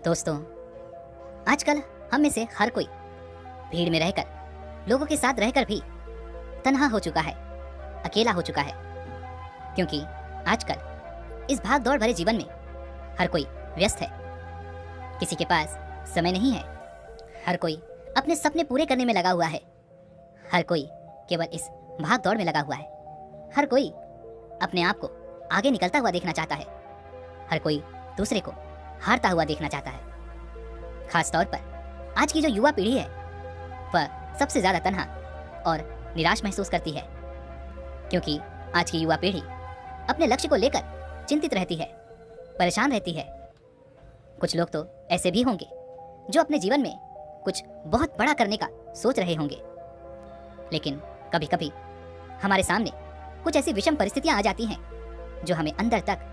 दोस्तों, आजकल हम में से हर कोई भीड़ में रहकर, लोगों के साथ रहकर भी तन्हा हो चुका है, अकेला हो चुका है। क्योंकि आजकल इस भाग दौड़ भरे जीवन में हर कोई व्यस्त है, किसी के पास समय नहीं है, हर कोई अपने सपने पूरे करने में लगा हुआ है, हर कोई केवल इस भाग दौड़ में लगा हुआ है, हर कोई अपने आप को आगे निकलता हुआ देखना चाहता है, हर कोई दूसरे को हारता हुआ देखना चाहता है। खास तौर पर आज की जो युवा पीढ़ी है वह सबसे ज्यादा तन्हा और निराश महसूस करती है, क्योंकि आज की युवा पीढ़ी अपने लक्ष्य को लेकर चिंतित रहती है, परेशान रहती है। कुछ लोग तो ऐसे भी होंगे जो अपने जीवन में कुछ बहुत बड़ा करने का सोच रहे होंगे, लेकिन कभी कभी हमारे सामने कुछ ऐसी विषम परिस्थितियां आ जाती हैं जो हमें अंदर तक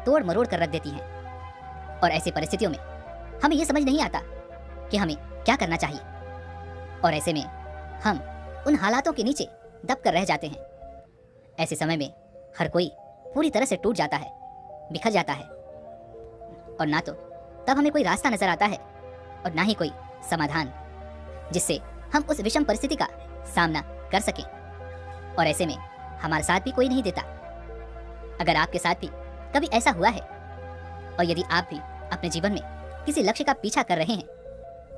तोड़ मरोड़ कर रख देती हैं। और ऐसी परिस्थितियों में हमें यह समझ नहीं आता कि हमें क्या करना चाहिए, और ऐसे में हम उन हालातों के नीचे दब कर रह जाते हैं। ऐसे समय में हर कोई पूरी तरह से टूट जाता है, बिखर जाता है, और ना तो तब हमें कोई रास्ता नजर आता है और ना ही कोई समाधान जिससे हम उस विषम परिस्थिति का सामना कर सकें। और ऐसे में हमारे साथ भी कोई नहीं देता। अगर आपके साथ भी कभी ऐसा हुआ है, और यदि आप भी अपने जीवन में किसी लक्ष्य का पीछा कर रहे हैं,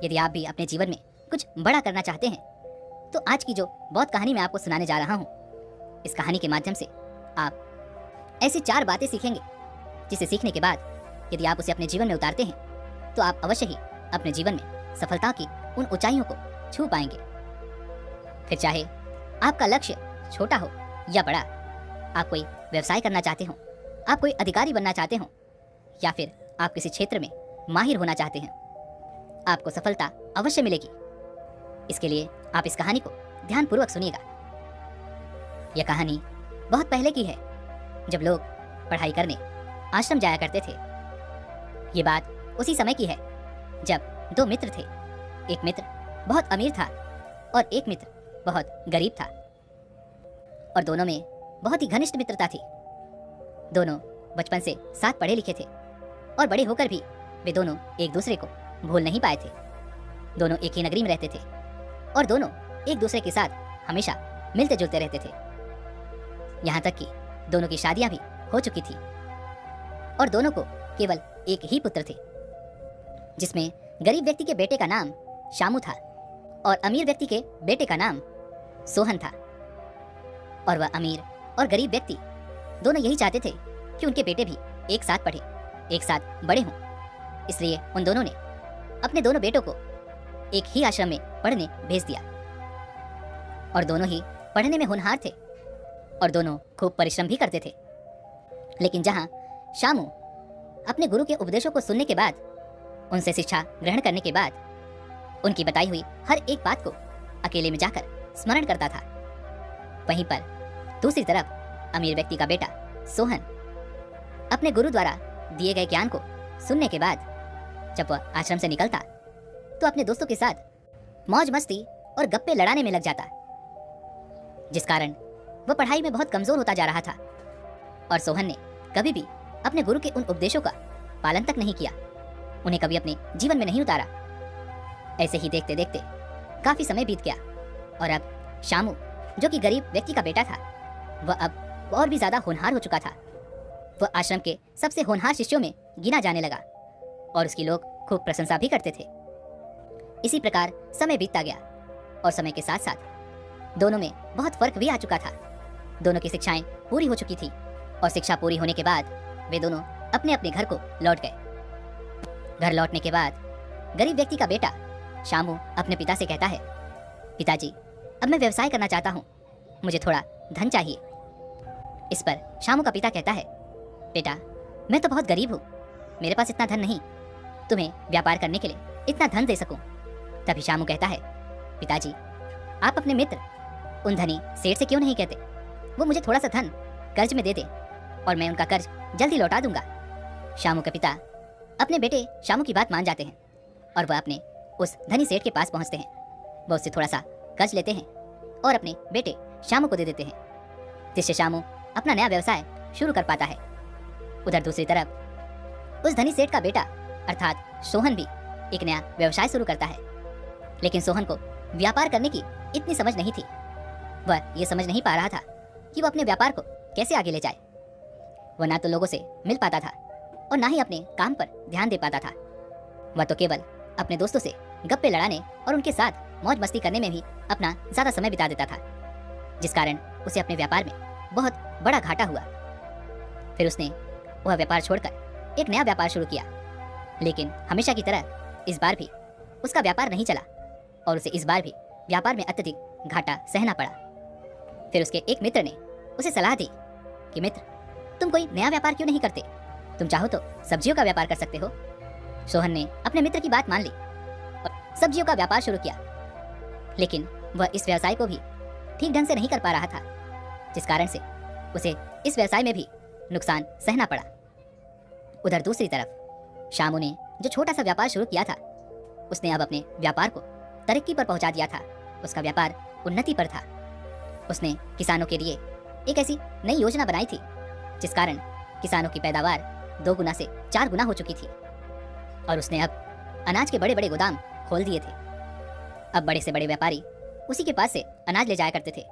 यदि आप भी अपने जीवन में कुछ बड़ा करना चाहते हैं, तो आज की जो बहुत कहानी मैं आपको सुनाने जा रहा हूं, इस कहानी के माध्यम से आप ऐसी 4 बातें सीखेंगे जिसे सीखने के बाद यदि आप उसे अपने जीवन में उतारते हैं तो आप अवश्य ही अपने जीवन में सफलता की उन ऊंचाइयों को छू पाएंगे। फिर चाहे आपका लक्ष्य छोटा हो या बड़ा, आप कोई व्यवसाय करना चाहते हो, आप कोई अधिकारी बनना चाहते हो, या फिर आप किसी क्षेत्र में माहिर होना चाहते हैं, आपको सफलता अवश्य मिलेगी। इसके लिए आप इस कहानी को ध्यानपूर्वक सुनिएगा। यह कहानी बहुत पहले की है, जब लोग पढ़ाई करने आश्रम जाया करते थे। ये बात उसी समय की है जब 2 मित्र थे। एक मित्र बहुत अमीर था और एक मित्र बहुत गरीब था, और दोनों में बहुत ही घनिष्ठ मित्रता थी। दोनों बचपन से साथ पढ़े लिखे थे, और बड़े होकर भी वे दोनों एक दूसरे को भूल नहीं पाए थे। दोनों एक ही नगरी में रहते थे, और दोनों एक दूसरे के साथ हमेशा मिलते जुलते रहते थे। यहाँ तक कि दोनों की शादियां भी हो चुकी थी, और दोनों को केवल एक ही पुत्र थे, जिसमें गरीब व्यक्ति के बेटे का नाम शामू था और अमीर व्यक्ति के बेटे का नाम सोहन था। और वह अमीर और गरीब व्यक्ति दोनों यही चाहते थे कि उनके बेटे भी एक साथ पढ़े, एक साथ बड़े हों। इसलिए उन दोनों ने अपने दोनों बेटों को एक ही आश्रम में पढ़ने भेज दिया, और दोनों ही पढ़ने में होनहार थे और दोनों खूब परिश्रम भी करते थे। लेकिन जहां शामू अपने गुरु के उपदेशों को सुनने के बाद, उनसे शिक्षा ग्रहण करने के बाद, उनकी बताई हुई हर एक बात को अकेले में जाकर स्मरण करता था, वहीं पर दूसरी तरफ अमीर व्यक्ति का बेटा सोहन अपने गुरु द्वारा दिए गए ज्ञान को सुनने के बाद जब वह आश्रम से निकलता तो अपने दोस्तों के साथ मौज मस्ती और गप्पे लड़ाने में लग जाता, जिस कारण वह पढ़ाई में बहुत कमजोर होता जा रहा था। और सोहन ने कभी भी अपने गुरु के उन उपदेशों का पालन तक नहीं किया, उन्हें कभी अपने जीवन में नहीं उतारा। ऐसे ही देखते देखते काफी समय बीत गया, और अब शामू, जो कि गरीब व्यक्ति का बेटा था, वह अब और भी ज्यादा होनहार हो चुका था। वह आश्रम के सबसे होनहार शिष्यों में गिना जाने लगा, और उसकी लोग खूब प्रशंसा भी करते थे। इसी प्रकार समय बीतता गया, और समय के साथ साथ दोनों में बहुत फर्क भी आ चुका था। दोनों की शिक्षाएं पूरी हो चुकी थी, और शिक्षा पूरी होने के बाद वे दोनों अपने अपने घर को लौट गए। घर लौटने के बाद गरीब व्यक्ति का बेटा शामू अपने पिता से कहता है, पिताजी, अब मैं व्यवसाय करना चाहता हूँ, मुझे थोड़ा धन चाहिए। इस पर शामू का पिता कहता है, बेटा, मैं तो बहुत गरीब हूँ, मेरे पास इतना धन नहीं तुम्हें व्यापार करने के लिए इतना धन दे सकूं। तभी शामू कहता है, पिताजी, आप अपने मित्र उन धनी सेठ से क्यों नहीं कहते, वो मुझे थोड़ा सा धन कर्ज में दे दे और मैं उनका कर्ज जल्दी लौटा दूंगा। शामू के पिता अपने बेटे शामू की बात मान जाते हैं, और वह अपने उस धनी सेठ के पास पहुंचते हैं। वह उससे थोड़ा सा कर्ज लेते हैं और अपने बेटे शामू को दे देते हैं, जिससे शामू अपना नया व्यवसाय शुरू कर पाता है। उधर दूसरी तरफ उस धनी सेठ का बेटा अर्थात सोहन भी एक नया व्यवसाय शुरू करता है। लेकिन सोहन को व्यापार करने की इतनी समझ नहीं थी। वह यह समझ नहीं पा रहा था कि वह अपने व्यापार को कैसे आगे ले जाए। वह ना तो लोगों से मिल पाता था और ना ही अपने काम पर ध्यान दे पाता था। वह तो केवल अपने दोस्तों से गप्पे लड़ाने और उनके साथ मौज मस्ती करने में भी अपना ज्यादा समय बिता देता था, जिस कारण उसे अपने व्यापार में बहुत बड़ा घाटा हुआ। फिर उसने वह व्यापार छोड़कर एक नया व्यापार शुरू किया, लेकिन हमेशा की तरह इस बार भी उसका व्यापार नहीं चला और उसे इस बार भी व्यापार में अत्यधिक घाटा सहना पड़ा। फिर उसके एक मित्र ने उसे सलाह दी कि मित्र, तुम कोई नया व्यापार क्यों नहीं करते? तुम चाहो तो सब्जियों का व्यापार कर सकते हो। सोहन ने अपने मित्र की बात मान ली और सब्जियों का व्यापार शुरू किया, लेकिन वह इस व्यवसाय को भी ठीक ढंग से नहीं कर पा रहा था, जिस कारण से उसे इस व्यवसाय में भी नुकसान सहना पड़ा। उधर दूसरी तरफ शामू ने जो छोटा सा व्यापार शुरू किया था, उसने अब अपने व्यापार को तरक्की पर पहुंचा दिया था। उसका व्यापार उन्नति पर था। उसने किसानों के लिए एक ऐसी नई योजना बनाई थी जिस कारण किसानों की पैदावार 2 गुना से 4 गुना हो चुकी थी और उसने अब अनाज के बड़े बड़े गोदाम खोल दिए थे। अब बड़े से बड़े व्यापारी उसी के पास से अनाज ले जाया करते थे,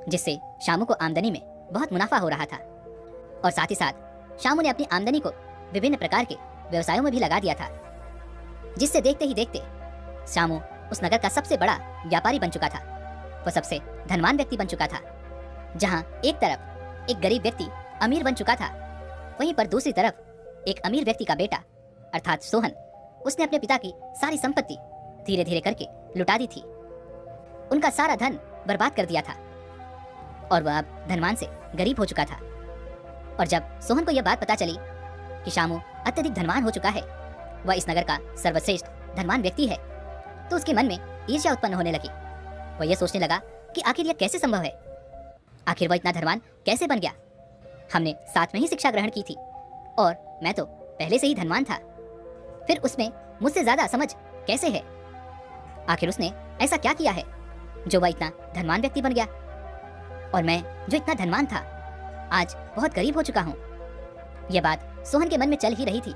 जिससे शामू को आमदनी में बहुत मुनाफा हो रहा था। और साथ ही साथ शामू ने अपनी आमदनी को विभिन्न प्रकार के व्यवसायों में भी लगा दिया था, जिससे देखते ही देखते शामू उस नगर का सबसे बड़ा व्यापारी बन चुका था। वह सबसे धनवान व्यक्ति बन चुका था। जहां एक तरफ एक गरीब व्यक्ति अमीर बन चुका था, वहीं पर दूसरी तरफ एक अमीर व्यक्ति का बेटा अर्थात सोहन, उसने अपने पिता की सारी संपत्ति धीरे धीरे करके लुटा दी थी। उनका सारा धन बर्बाद कर दिया था और वह अब धनवान से गरीब हो चुका था। और जब सोहन को यह बात पता चली कि शामू अत्यधिक धनवान हो चुका है, वह इस नगर का सर्वश्रेष्ठ धनवान व्यक्ति है, तो उसके मन में ईर्ष्या उत्पन्न होने लगी। वह यह सोचने लगा कि आखिर यह कैसे संभव है, आखिर वह इतना धनवान कैसे बन गया। हमने साथ में ही शिक्षा ग्रहण की थी और मैं तो पहले से ही धनवान था, फिर उसमें मुझसे ज्यादा समझ कैसे है? आखिर उसने ऐसा क्या किया है जो वह इतना धनवान व्यक्ति बन गया और मैं जो इतना धनवान था आज बहुत गरीब हो चुका हूँ। यह बात सोहन के मन में चल ही रही थी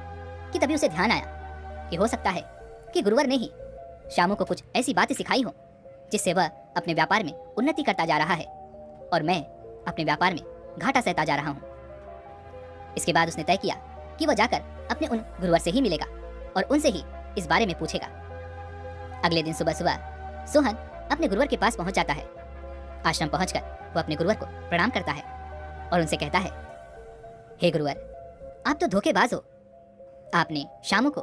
कि तभी उसे ध्यान आया कि हो सकता है कि गुरुवर ने ही शामू को कुछ ऐसी बातें सिखाई हो जिससे वह अपने व्यापार में उन्नति करता जा रहा है और मैं अपने व्यापार में घाटा सहता जा रहा हूँ। इसके बाद उसने तय किया कि वह जाकर अपने उन गुरुवर से ही मिलेगा और उनसे ही इस बारे में पूछेगा। अगले दिन सुबह सुबह सोहन अपने गुरुवर के पास पहुंच जाता है। आश्रम पहुंचकर वह अपने गुरुवर को प्रणाम करता है और उनसे कहता है, हे गुरुवर, आप तो धोखेबाज हो। आपने शामू को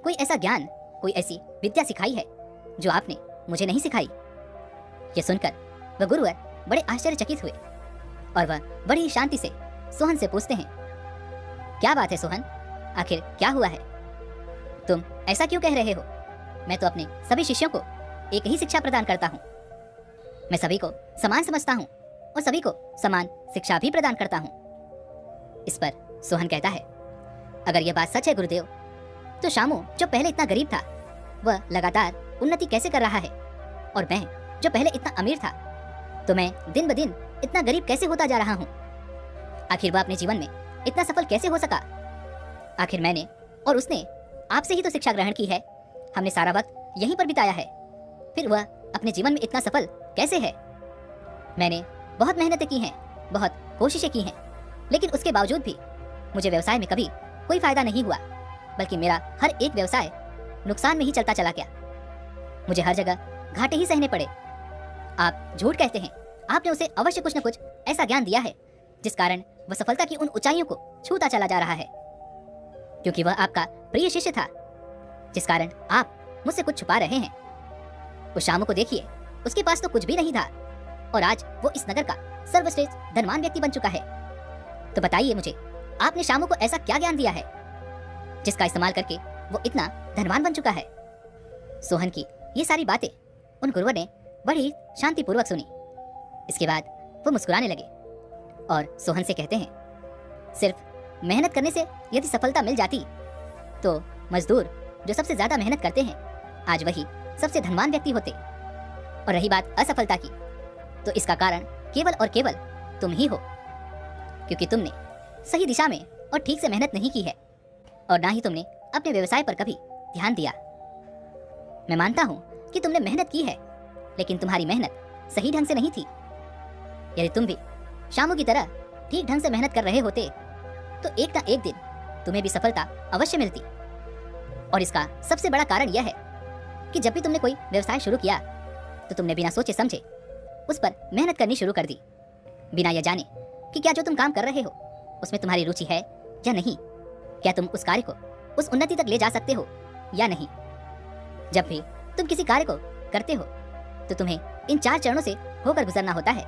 कोई ऐसा ज्ञान, कोई ऐसी विद्या सिखाई है जो आपने मुझे नहीं सिखाई। यह सुनकर वह गुरुवर बड़े आश्चर्यचकित हुए और वह बड़ी ही शांति से सोहन से पूछते हैं, क्या बात है सोहन, आखिर क्या हुआ है? तुम ऐसा क्यों कह रहे हो? मैं तो अपने सभी शिष्यों को एक ही शिक्षा प्रदान करता हूँ। मैं सभी को समान समझता हूँ और सभी को समान शिक्षा भी प्रदान करता हूँ। इस पर सोहन कहता है, अगर यह बात सच है गुरुदेव, तो शामू जो पहले इतना गरीब था वह लगातार उन्नति कैसे कर रहा है, और मैं जो पहले इतना अमीर था तो मैं दिन ब दिन इतना गरीब कैसे होता जा रहा हूँ? आखिर वह अपने जीवन में इतना सफल कैसे हो सका? आखिर मैंने और उसने आपसे ही तो शिक्षा ग्रहण की है, हमने सारा वक्त यहीं पर बिताया है, फिर वह अपने जीवन में इतना सफल कैसे है? मैंने बहुत मेहनतें की हैं, बहुत कोशिशें की हैं, लेकिन उसके बावजूद भी मुझे व्यवसाय में कभी कोई फायदा नहीं हुआ, बल्कि मेरा हर एक व्यवसाय नुकसान में ही चलता चला गया। मुझे हर जगह घाटे ही सहने पड़े। आप झूठ कहते हैं, आपने उसे अवश्य कुछ न कुछ ऐसा ज्ञान दिया है जिस कारण वह सफलता की उन ऊंचाइयों को छूता चला जा रहा है, क्योंकि वह आपका प्रिय शिष्य था, जिस कारण आप मुझसे कुछ छुपा रहे हैं। उस शामू को देखिए, उसके पास तो कुछ भी नहीं था और आज वो इस नगर का सर्वश्रेष्ठ धनवान व्यक्ति बन चुका है। तो बताइए मुझे, आपने शामू को ऐसा क्या ज्ञान दिया है जिसका इस्तेमाल करके वो इतना धनवान बन चुका है? सोहन की ये सारी बातें उन गुरुवर ने बड़ी शांतिपूर्वक सुनी। इसके बाद वो मुस्कुराने लगे और सोहन से कहते हैं, सिर्फ मेहनत करने से यदि सफलता मिल जाती तो मजदूर जो सबसे ज्यादा मेहनत करते हैं आज वही सबसे धनवान व्यक्ति होते। और रही बात असफलता की, तो इसका कारण केवल और केवल तुम ही हो, क्योंकि तुमने सही दिशा में और ठीक से मेहनत नहीं की है और ना ही तुमने अपने व्यवसाय पर कभी ध्यान दिया? मैं मानता हूं कि तुमने मेहनत की है, लेकिन तुम्हारी मेहनत सही ढंग से नहीं थी। यदि तुम भी शामू की तरह ठीक ढंग से मेहनत कर रहे होते तो एक ना एक दिन तुम्हें भी सफलता अवश्य मिलती। और इसका सबसे बड़ा कारण यह है कि जब भी तुमने कोई व्यवसाय शुरू किया तो तुमने बिना सोचे समझे उस पर मेहनत करनी शुरू कर दी, बिना यह जाने कि क्या जो तुम काम कर रहे हो उसमें तुम्हारी रुचि है या नहीं, क्या तुम उस कार्य को उस उन्नति तक ले जा सकते हो या नहीं। जब भी तुम किसी कार्य को करते हो तो तुम्हें इन 4 चरणों से होकर गुजरना होता है,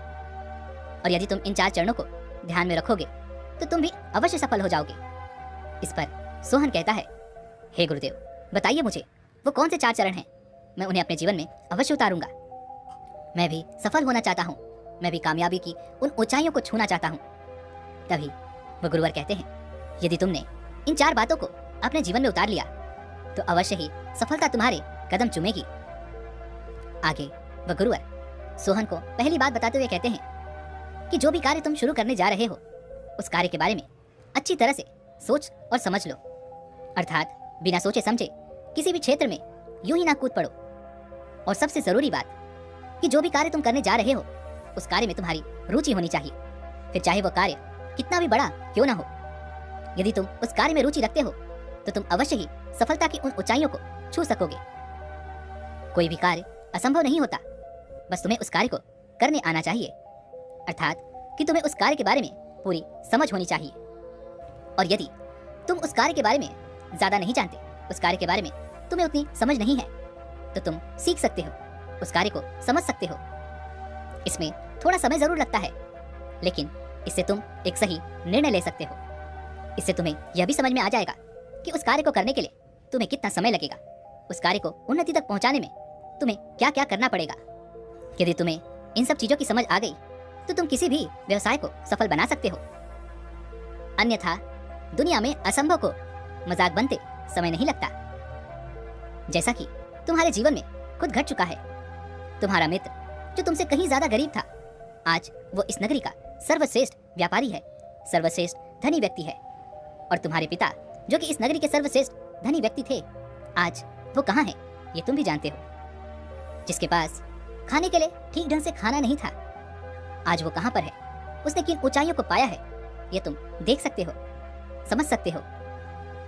और यदि तुम इन 4 चरणों को ध्यान में रखोगे तो तुम भी अवश्य सफल हो जाओगे। इस पर सोहन कहता है, हे गुरुदेव, बताइए मुझे वो कौन से 4 चरण हैं, मैं उन्हें अपने जीवन में अवश्य उतारूंगा। मैं भी सफल होना चाहता हूँ, मैं भी कामयाबी की उन ऊंचाइयों को छूना चाहता हूँ। तभी वो गुरुवर कहते हैं, यदि तुमने इन 4 बातों को अपने जीवन में उतार लिया तो अवश्य ही सफलता तुम्हारे कदम चूमेगी। आगे वह गुरुवर सोहन को पहली बात बताते हुए कहते हैं कि जो भी कार्य तुम शुरू करने जा रहे हो उस कार्य के बारे में अच्छी तरह से सोच और समझ लो, अर्थात बिना सोचे समझे किसी भी क्षेत्र में यूं ही ना कूद पड़ो। और सबसे जरूरी बात कि जो भी कार्य तुम करने जा रहे हो उस कार्य में तुम्हारी रुचि होनी चाहिए, फिर चाहे वो कार्य कितना भी बड़ा क्यों ना हो। यदि तुम उस कार्य में रुचि रखते हो तो तुम अवश्य ही सफलता की उन ऊंचाइयों को छू सकोगे। कोई भी कार्य असंभव नहीं होता, बस तुम्हें उस कार्य को करने आना चाहिए, अर्थात कि तुम्हें उस कार्य के बारे में पूरी समझ होनी चाहिए। और यदि तुम उस कार्य के बारे में ज्यादा नहीं जानते, उस कार्य के बारे में तुम्हें उतनी समझ नहीं है, तो तुम सीख सकते हो, उस कार्य को समझ सकते हो। इसमें थोड़ा समय जरूर लगता है, लेकिन इससे तुम एक सही निर्णय ले सकते हो। इससे तुम्हें यह भी समझ में आ जाएगा कि उस कार्य को करने के लिए तुम्हें कितना समय लगेगा, उस कार्य को उन्नति तक पहुंचाने में तुम्हें क्या क्या करना पड़ेगा। यदि तुम्हें इन सब चीजों की समझ आ गई तो तुम किसी भी व्यवसाय को सफल बना सकते हो। अन्यथा दुनिया में असंभव को मजाक बनते समय नहीं लगता। जैसा कि तुम्हारे जीवन में खुद घट चुका है, तुम्हारा मित्र जो तुमसे कहीं ज्यादा गरीब था, आज वो इस नगरी का सर्वश्रेष्ठ व्यापारी है, सर्वश्रेष्ठ धनी व्यक्ति है। और तुम्हारे पिता जो कि इस नगरी के सर्वश्रेष्ठ धनी व्यक्ति थे, आज वो कहाँ है ये तुम भी जानते हो। जिसके पास खाने के लिए ठीक ढंग से खाना नहीं था, आज वो कहाँ पर है, उसने किन ऊंचाइयों को पाया है, ये तुम देख सकते हो, समझ सकते हो।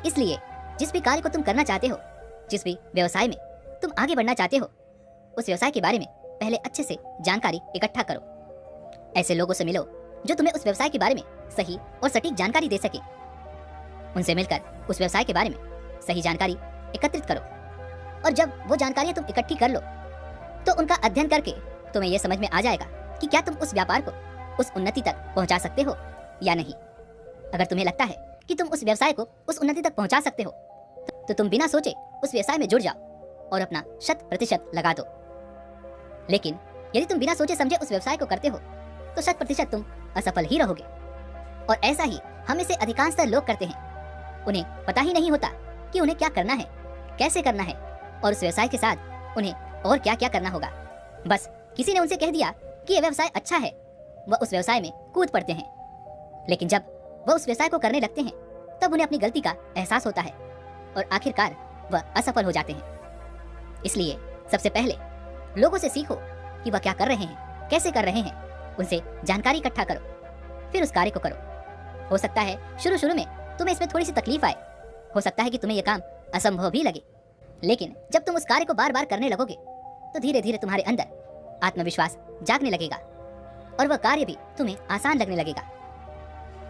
इसलिए जिस भी कार्य को तुम करना चाहते हो, जिस भी व्यवसाय में तुम आगे बढ़ना चाहते हो, उस व्यवसाय के बारे में पहले अच्छे से जानकारी इकट्ठा करो। ऐसे लोगों से मिलो जो तुम्हें उस व्यवसाय के बारे में सही और सटीक जानकारी दे सके। उनसे मिलकर उस व्यवसाय के बारे में सही जानकारी एकत्रित करो, और जब वो जानकारियां तुम इकट्ठी कर लो तो उनका अध्ययन करके तुम्हें यह समझ में आ जाएगा कि क्या तुम उस व्यापार को उस उन्नति तक पहुंचा सकते हो या नहीं। अगर तुम्हें लगता है कि तुम उस व्यवसाय को उस उन्नति तक पहुंचा सकते हो तो तुम बिना सोचे उस व्यवसाय में जुड़ जाओ और अपना 100% लगा दो। लेकिन यदि तुम बिना सोचे समझे उस व्यवसाय को करते हो तो 100% तुम असफल ही रहोगे। और ऐसा ही हम में से अधिकांशतः लोग करते हैं। उन्हें पता ही नहीं होता कि उन्हें क्या करना है, कैसे करना है, और उस व्यवसाय के साथ उन्हें और क्या क्या करना होगा। बस किसी ने उनसे कह दिया कि यह व्यवसाय अच्छा है, वह उस व्यवसाय में कूद पड़ते हैं। लेकिन जब वह उस व्यवसाय को करने लगते हैं तब उन्हें अपनी गलती का एहसास होता है और आखिरकार वह असफल हो जाते हैं। इसलिए सबसे पहले लोगों से सीखो कि वह क्या कर रहे हैं, कैसे कर रहे हैं, उनसे जानकारी इकट्ठा करो, फिर उस कार्य को करो। हो सकता है शुरू शुरू में तुम्हें इसमें थोड़ी सी तकलीफ आए, हो सकता है कि तुम्हें यह काम असंभव भी लगे, लेकिन जब तुम उस कार्य को बार बार करने लगोगे तो धीरे धीरे तुम्हारे अंदर आत्मविश्वास जागने लगेगा और वह कार्य भी तुम्हें आसान लगने लगेगा।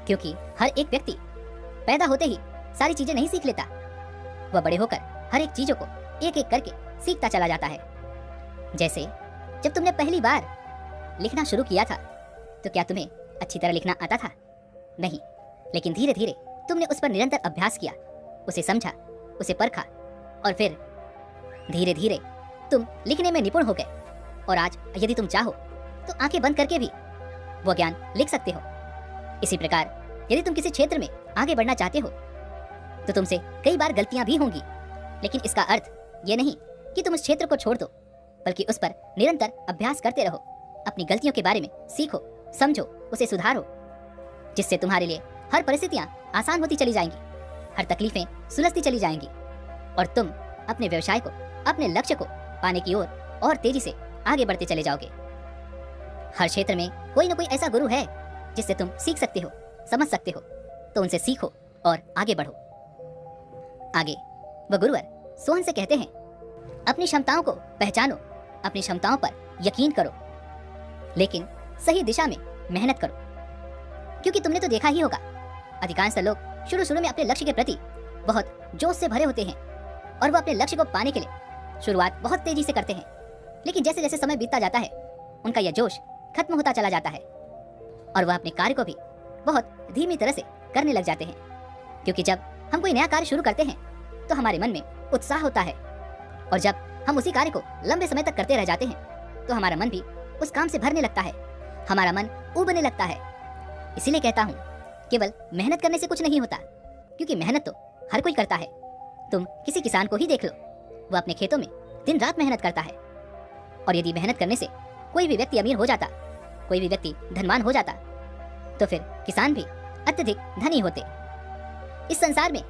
क्योंकि हर एक व्यक्ति पैदा होते ही सारी चीजें नहीं सीख लेता, वह बड़े होकर हर एक चीजों को एक एक करके सीखता चला जाता है। जैसे जब तुमने पहली बार लिखना शुरू किया था तो क्या तुम्हें अच्छी तरह लिखना आता था? नहीं, लेकिन धीरे धीरे तुमने उस पर निरंतर अभ्यास किया, उसे समझा, उसे परखा, और फिर धीरे धीरे तुम लिखने में निपुण हो गए। और आज यदि तुम चाहो तो आंखें बंद करके भी वो ज्ञान लिख सकते हो। इसी प्रकार यदि तुम किसी क्षेत्र में आगे बढ़ना चाहते हो तो तुमसे कई बार गलतियां भी होंगी, लेकिन इसका अर्थ ये नहीं कि तुम उस क्षेत्र को छोड़ दो, बल्कि उस पर निरंतर अभ्यास करते रहो। अपनी गलतियों के बारे में सीखो, समझो, उसे सुधारो, जिससे तुम्हारे लिए हर परिस्थितियां आसान होती चली जाएंगी। हर तकलीफें सुलझती चली जाएंगी और तुम अपने व्यवसाय को, अपने लक्ष्य को पाने की ओर और तेजी से आगे बढ़ते चले जाओगे। हर क्षेत्र में कोई ना कोई ऐसा गुरु है जिससे तुम सीख सकते हो, समझ सकते हो, तो उनसे सीखो और आगे बढ़ो। आगे वह गुरुवर सोहन से कहते हैं, अपनी क्षमताओं को पहचानो, अपनी क्षमताओं पर यकीन करो, लेकिन सही दिशा में मेहनत करो। क्योंकि तुमने तो देखा ही होगा, अधिकांश लोग शुरू में अपने लक्ष्य के प्रति बहुत जोश से भरे होते हैं और वो अपने लक्ष्य को पाने के लिए शुरुआत बहुत तेजी से करते हैं, लेकिन जैसे जैसे समय बीतता जाता है उनका यह जोश खत्म होता चला जाता है और वह अपने कार्य को भी बहुत धीमी तरह से करने लग जाते हैं। क्योंकि जब हम कोई नया कार्य शुरू करते हैं तो हमारे मन में उत्साह होता है और जब हम उसी कार्य को लंबे समय तक करते रह जाते हैं तो हमारा मन भी उस काम से भरने लगता है, हमारा मन ऊबने लगता है। इसीलिए कहता हूँ, केवल मेहनत करने से कुछ नहीं होता, क्योंकि मेहनत तो हर कोई करता है। तुम किसी किसान को ही देख लो, वह अपने खेतों में दिन रात मेहनत करता है और यदि मेहनत करने से कोई भी व्यक्ति अमीर हो जाता, कोई भी व्यक्ति धनवान हो जाता, तो फिर किसान भी अत्यधिक धनी होते। इस संसार में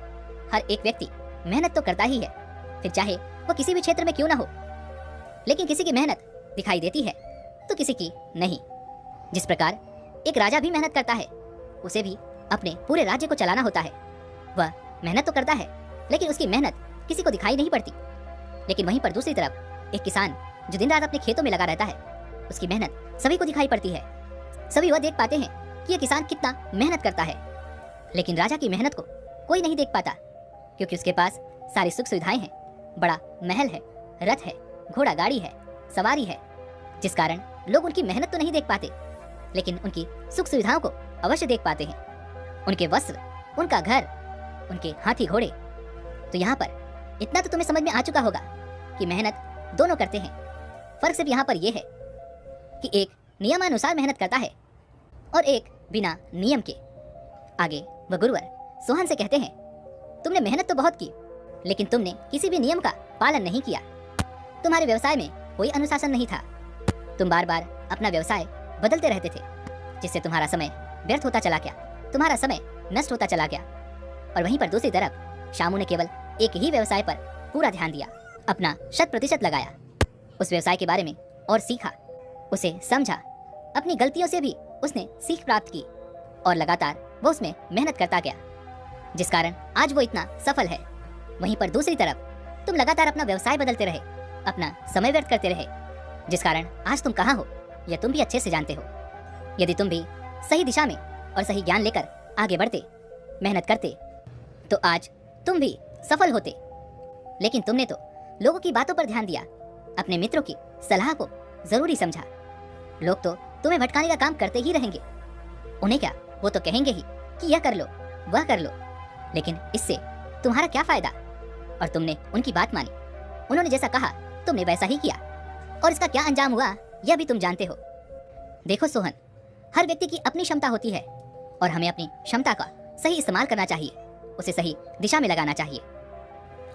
हर एक व्यक्ति मेहनत तो करता ही है, फिर चाहे वो किसी भी क्षेत्र में क्यों ना हो, लेकिन किसी की मेहनत दिखाई देती है तो किसी की नहीं। जिस प्रकार एक राजा भी मेहनत करता है, उसे भी अपने पूरे राज्य को चलाना होता है। वह मेहनत तो करता है, लेकिन उसकी मेहनत किसी को दिखाई नहीं पड़ती। लेकिन वहीं पर दूसरी तरफ एक किसान जो दिन रात अपने खेतों में लगा रहता है, उसकी मेहनत सभी को दिखाई पड़ती है। सभी वह देख पाते हैं कि यह किसान कितना मेहनत करता है, लेकिन राजा की मेहनत को कोई नहीं देख पाता, क्योंकि उसके पास सारी सुख सुविधाएं हैं, बड़ा महल है, रथ है, घोड़ा गाड़ी है, सवारी है, जिस कारण लोग उनकी मेहनत तो नहीं देख पाते, लेकिन उनकी सुख सुविधाओं को अवश्य देख पाते हैं। उनके वस्त्र, उनका घर, उनके हाथी घोड़े। तो यहाँ पर इतना तो तुम्हें समझ में आ चुका होगा कि मेहनत दोनों करते हैं। फर्क सिर्फ यहाँ पर यह है कि एक नियमानुसार मेहनत करता है और एक बिना नियम के। आगे वह गुरुवर सोहन से कहते हैं, तुमने मेहनत तो बहुत की, लेकिन तुमने किसी भी नियम का पालन नहीं किया। तुम्हारे व्यवसाय में कोई अनुशासन नहीं था। तुम बार बार अपना व्यवसाय बदलते रहते थे, जिससे तुम्हारा समय व्यर्थ होता चला गया, तुम्हारा समय नष्ट होता चला गया। और वहीं पर दूसरी तरफ शामू ने केवल एक ही व्यवसाय पर पूरा ध्यान दिया, अपना 100% लगाया, उस व्यवसाय के बारे में और सीखा, उसे समझा, अपनी गलतियों से भी उसने सीख प्राप्त की और लगातार वो उसमें मेहनत करता गया, जिस कारण आज वो इतना सफल है। वहीं पर दूसरी तरफ तुम लगातार अपना व्यवसाय बदलते रहे, अपना समय व्यर्थ करते रहे, जिस कारण आज तुम कहाँ हो यह तुम भी अच्छे से जानते हो। यदि तुम भी सही दिशा में और सही ज्ञान लेकर आगे बढ़ते, मेहनत करते, तो आज तुम भी सफल होते। लेकिन तुमने तो लोगों की बातों पर ध्यान दिया, अपने मित्रों की सलाह को जरूरी समझा। लोग तो तुम्हें भटकाने का काम करते ही रहेंगे। उन्हें क्या, वो तो कहेंगे ही कि यह कर लो, वह कर लो, लेकिन इससे तुम्हारा क्या फायदा। और तुमने उनकी बात मानी, उन्होंने जैसा कहा तुमने वैसा ही किया, और इसका क्या अंजाम हुआ यह भी तुम जानते हो। देखो सोहन, हर व्यक्ति की अपनी क्षमता होती है और हमें अपनी क्षमता का सही इस्तेमाल करना चाहिए, उसे सही दिशा में लगाना चाहिए।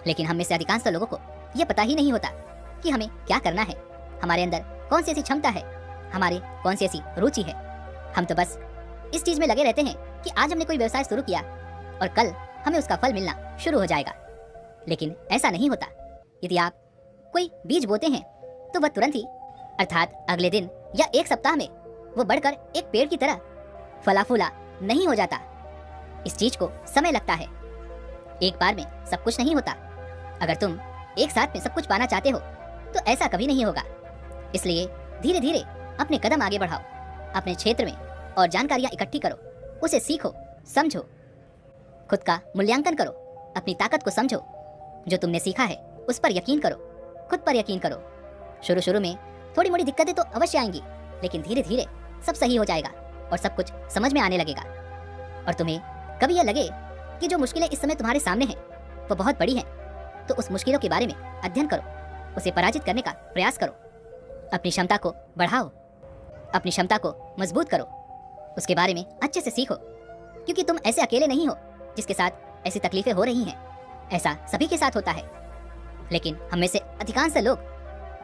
लेकिन हम में से अधिकांश लोगों को यह पता ही नहीं होता कि हमें क्या करना है, हमारे अंदर कौन सी ऐसी क्षमता है, हमारी कौन सी ऐसी रुचि है। हम तो बस इस चीज में लगे रहते हैं कि आज हमने कोई व्यवसाय शुरू किया और कल हमें उसका फल मिलना शुरू हो जाएगा। लेकिन ऐसा नहीं होता। यदि आप कोई बीज बोते हैं तो वह तुरंत ही, अर्थात अगले दिन या एक सप्ताह में, वो बढ़कर एक पेड़ की तरह फला फूला नहीं हो जाता। इस चीज को समय लगता है। एक बार में सब कुछ नहीं होता। अगर तुम एक साथ में सब कुछ पाना चाहते हो तो ऐसा कभी नहीं होगा। इसलिए धीरे धीरे अपने कदम आगे बढ़ाओ, अपने क्षेत्र में और जानकारियां इकट्ठी करो, उसे सीखो, समझो, खुद का मूल्यांकन करो, अपनी ताकत को समझो, जो तुमने सीखा है उस पर यकीन करो, खुद पर यकीन करो। शुरू में थोड़ी मोड़ी दिक्कतें तो अवश्य आएंगी, लेकिन धीरे धीरे सब सही हो जाएगा और सब कुछ समझ में आने लगेगा। और तुम्हें कभी यह लगे कि जो मुश्किलें इस समय तुम्हारे सामने हैं वो बहुत बड़ी हैं, तो उस मुश्किलों के बारे में अध्ययन करो, उसे पराजित करने का प्रयास करो, अपनी क्षमता को बढ़ाओ, अपनी क्षमता को मजबूत करो, उसके बारे में अच्छे से सीखो। क्योंकि तुम ऐसे अकेले नहीं हो जिसके साथ ऐसी तकलीफें हो रही हैं। ऐसा सभी के साथ होता है, लेकिन हम में से अधिकांश लोग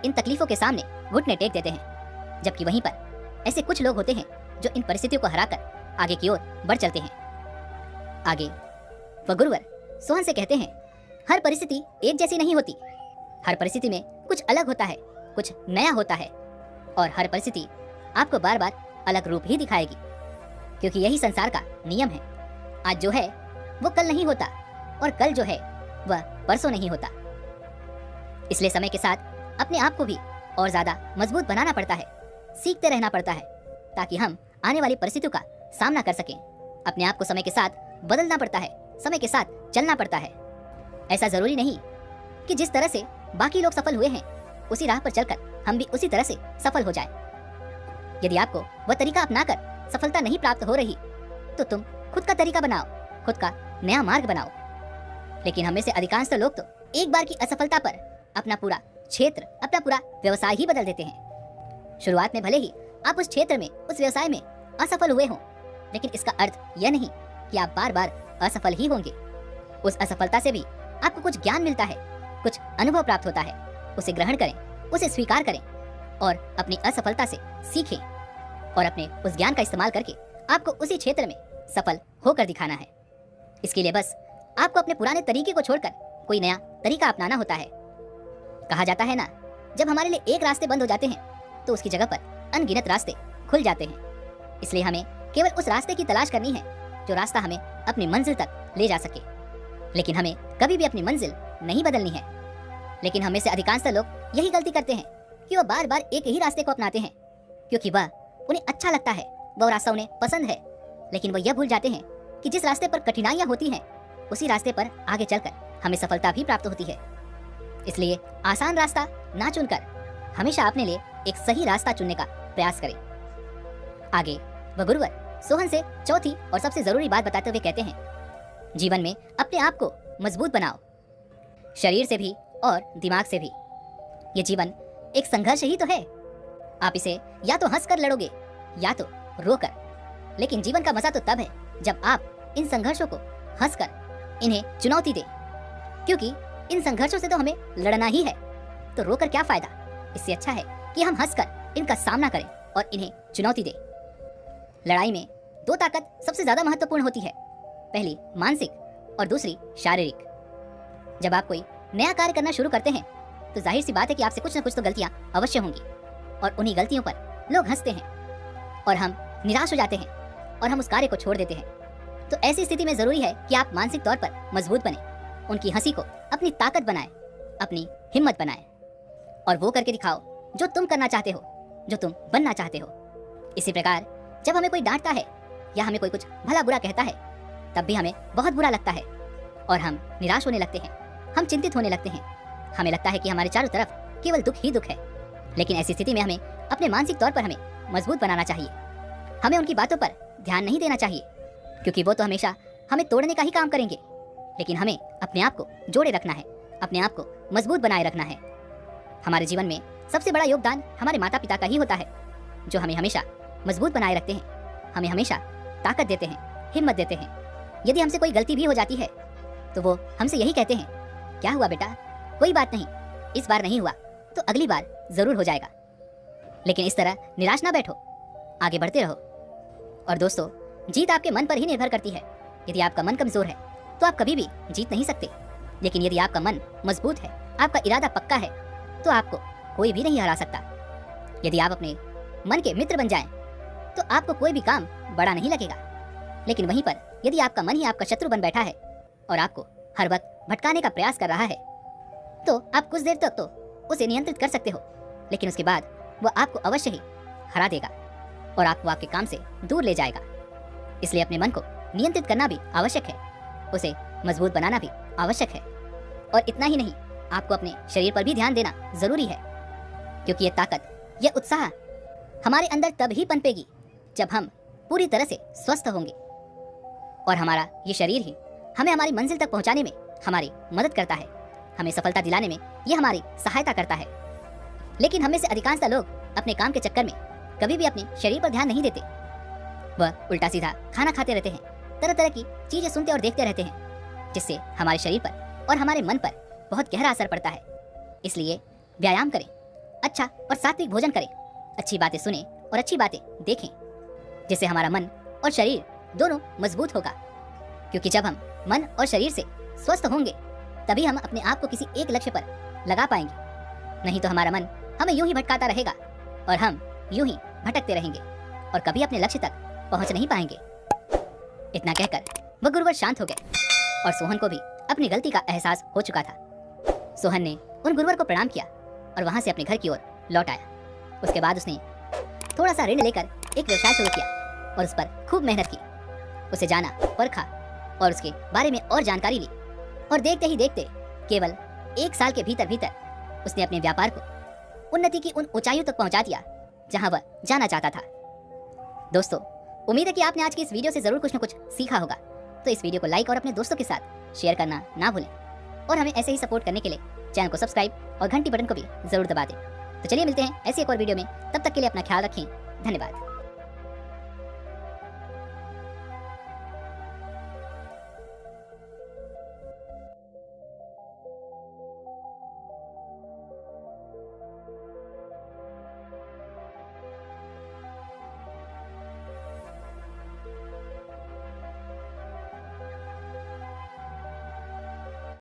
इन तकलीफों के सामने घुटने टेक देते हैं, जबकि वहीं पर ऐसे कुछ लोग होते हैं जो इन परिस्थितियों को हराकर आगे की ओर बढ़ चलते हैं। आगे वह गुरुवर सोहन से कहते हैं, हर परिस्थिति एक जैसी नहीं होती। हर परिस्थिति में कुछ अलग होता है, कुछ नया होता है, और हर परिस्थिति आपको बार बार अलग रूप ही दिखाएगी, क्योंकि यही संसार का नियम है। आज जो है वो कल नहीं होता, और कल जो है वह परसों नहीं होता। इसलिए समय के साथ अपने आप को भी और ज्यादा मजबूत बनाना पड़ता है, सीखते रहना पड़ता है, ताकि हम आने वाली परिस्थितियों का सामना कर सकें। अपने आप को समय के साथ बदलना पड़ता है, समय के साथ चलना पड़ता है। ऐसा जरूरी नहीं कि जिस तरह से बाकी लोग सफल हुए हैं उसी राह पर चलकर हम भी उसी तरह से सफल हो जाएं। यदि आपको वह तरीका अपनाकर सफलता नहीं प्राप्त हो रही तो तुम खुद का तरीका बनाओ, खुद का नया मार्ग बनाओ। लेकिन हमें से अधिकांश लोग तो एक बार की असफलता पर अपना पूरा क्षेत्र, अपना पूरा व्यवसाय ही बदल देते हैं। शुरुआत में भले ही आप उस क्षेत्र में, उस व्यवसाय में असफल हुए हों, लेकिन इसका अर्थ यह नहीं कि आप बार बार असफल ही होंगे। उस असफलता से भी आपको कुछ ज्ञान मिलता है, कुछ अनुभव प्राप्त होता है। उसे ग्रहण करें, उसे स्वीकार करें और अपनी असफलता से सीखें, और अपने उस ज्ञान का इस्तेमाल करके आपको उसी क्षेत्र में सफल होकर दिखाना है। इसके लिए बस आपको अपने पुराने तरीके को छोड़कर कोई नया तरीका अपनाना होता है। कहा जाता है ना, जब हमारे लिए एक रास्ते बंद हो जाते हैं तो उसकी जगह पर अनगिनत रास्ते खुल जाते हैं। इसलिए हमें केवल उस रास्ते की तलाश करनी है जो रास्ता हमें अपनी मंजिल तक ले जा सके। लेकिन हमें कभी भी अपनी मंजिल नहीं बदलनी है। लेकिन हमें से अधिकांश लोग यही गलती करते हैं कि वह बार बार एक ही रास्ते को अपनाते हैं, क्योंकि वह उन्हें अच्छा लगता है, वह रास्ता उन्हें पसंद है। लेकिन वह यह भूल जाते हैं कि जिस रास्ते पर कठिनाइयां होती हैं उसी रास्ते पर आगे चलकर हमें सफलता भी प्राप्त होती है। इसलिए आसान रास्ता ना चुनकर हमेशा अपने लिए एक सही रास्ता चुनने का प्रयास करें। आगे वह गुरुवर सोहन से चौथी और सबसे जरूरी बात बताते हुए कहते हैं, जीवन में अपने आप को मजबूत बनाओ, शरीर से भी और दिमाग से भी। ये जीवन एक संघर्ष ही तो है। आप इसे या तो हंसकर लड़ोगे या तो रोकर। लेकिन जीवन का मजा तो तब है जब आप इन संघर्षों को हंसकर इन्हें चुनौती दें, क्योंकि इन संघर्षों से तो हमें लड़ना ही है, तो रोकर क्या फायदा। इससे अच्छा है कि हम हंसकर इनका सामना करें और इन्हें चुनौती दें। लड़ाई में दो ताकत सबसे ज्यादा महत्वपूर्ण होती है, पहली मानसिक और दूसरी शारीरिक। जब आप कोई नया कार्य करना शुरू करते हैं तो जाहिर सी बात है कि आपसे कुछ न कुछ तो गलतियां अवश्य होंगी, और उन्हीं गलतियों पर लोग हंसते हैं और हम निराश हो जाते हैं और हम उस कार्य को छोड़ देते हैं। तो ऐसी स्थिति में जरूरी है कि आप मानसिक तौर पर मजबूत बने, उनकी हंसी को अपनी ताकत बनाएं, अपनी हिम्मत बनाएं, और वो करके दिखाओ जो तुम करना चाहते हो, जो तुम बनना चाहते हो। इसी प्रकार जब हमें कोई डांटता है या हमें कोई कुछ भला बुरा कहता है तब भी हमें बहुत बुरा लगता है और हम निराश होने लगते हैं, हम चिंतित होने लगते हैं। हमें लगता है कि हमारे चारों तरफ केवल दुख ही दुख है। लेकिन ऐसी स्थिति में हमें अपने मानसिक तौर पर हमें मजबूत बनाना चाहिए। हमें उनकी बातों पर ध्यान नहीं देना चाहिए, क्योंकि वो तो हमेशा हमें तोड़ने का ही काम करेंगे। लेकिन हमें अपने आप को जोड़े रखना है, अपने आप को मजबूत बनाए रखना है। हमारे जीवन में सबसे बड़ा योगदान हमारे माता पिता का ही होता है, जो हमें हमेशा मजबूत बनाए रखते हैं, हमें हमेशा ताकत देते हैं, हिम्मत देते हैं। यदि हमसे कोई गलती भी हो जाती है तो वो हमसे यही कहते हैं, क्या हुआ बेटा, कोई बात नहीं, इस बार नहीं हुआ तो अगली बार जरूर हो जाएगा। लेकिन इस तरह निराश ना बैठो, आगे बढ़ते रहो। और दोस्तों, जीत आपके मन पर ही निर्भर करती है। यदि आपका मन कमजोर है तो आप कभी भी जीत नहीं सकते। लेकिन यदि आपका मन मजबूत है, आपका इरादा पक्का है, तो आपको कोई भी नहीं हरा सकता। यदि आप अपने मन के मित्र बन जाएं, तो आपको कोई भी काम बड़ा नहीं लगेगा। लेकिन वहीं पर यदि आपका मन ही आपका शत्रु बन बैठा है और आपको हर वक्त भटकाने का प्रयास कर रहा है, तो आप कुछ देर तक तो उसे नियंत्रित कर सकते हो, लेकिन उसके बाद वह आपको अवश्य ही हरा देगा और आपको आपके काम से दूर ले जाएगा। इसलिए अपने मन को नियंत्रित करना भी आवश्यक है, उसे मजबूत बनाना भी आवश्यक है। और इतना ही नहीं, आपको अपने शरीर पर भी ध्यान देना जरूरी है, क्योंकि यह ताकत, यह उत्साह हमारे अंदर तब ही पनपेगी जब हम पूरी तरह से स्वस्थ होंगे। और हमारा ये शरीर ही हमें हमारी मंजिल तक पहुंचाने में हमारी मदद करता है, हमें सफलता दिलाने में यह हमारी सहायता करता है। लेकिन हमें से अधिकांश लोग अपने काम के चक्कर में कभी भी अपने शरीर पर ध्यान नहीं देते। वह उल्टा सीधा खाना खाते रहते हैं, तरह तरह की चीजें सुनते और देखते रहते हैं, जिससे हमारे शरीर पर और हमारे मन पर बहुत गहरा असर पड़ता है। इसलिए व्यायाम करें, अच्छा और सात्विक भोजन करें, अच्छी बातें सुने और अच्छी बातें देखें, जिससे हमारा मन और शरीर दोनों मजबूत होगा। क्योंकि जब हम मन और शरीर से स्वस्थ होंगे तभी हम अपने आप को किसी एक लक्ष्य पर लगा पाएंगे, नहीं तो हमारा मन हमें यूं ही भटकाता रहेगा और हम यूं ही भटकते रहेंगे और कभी अपने लक्ष्य तक पहुंच नहीं पाएंगे। इतना कहकर वह गुरुवर शांत हो गए और सोहन को भी अपनी गलती का एहसास हो चुका था। सोहन ने उन गुरुवर को प्रणाम किया और वहां से अपने घर की ओर लौट आया। उसके बाद उसने थोड़ा सा ऋण लेकर एक व्यवसाय शुरू किया और उस पर खूब मेहनत की। उसे जाना, परखा और उसके बारे में और जानकारी ली और देखते ही देखते केवल 1 साल के भीतर भीतर उसने अपने व्यापार को उन्नति की उन ऊंचाइयों तक पहुंचा दिया जहां वह जाना चाहता था। दोस्तों, उम्मीद है कि आपने आज की इस वीडियो से जरूर कुछ न कुछ सीखा होगा। तो इस वीडियो को लाइक और अपने दोस्तों के साथ शेयर करना ना भूलें और हमें ऐसे ही सपोर्ट करने के लिए चैनल को सब्सक्राइब और घंटी बटन को भी जरूर दबा दें। तो चलिए मिलते हैं ऐसी एक और वीडियो में, तब तक के लिए अपना ख्याल रखें। धन्यवाद।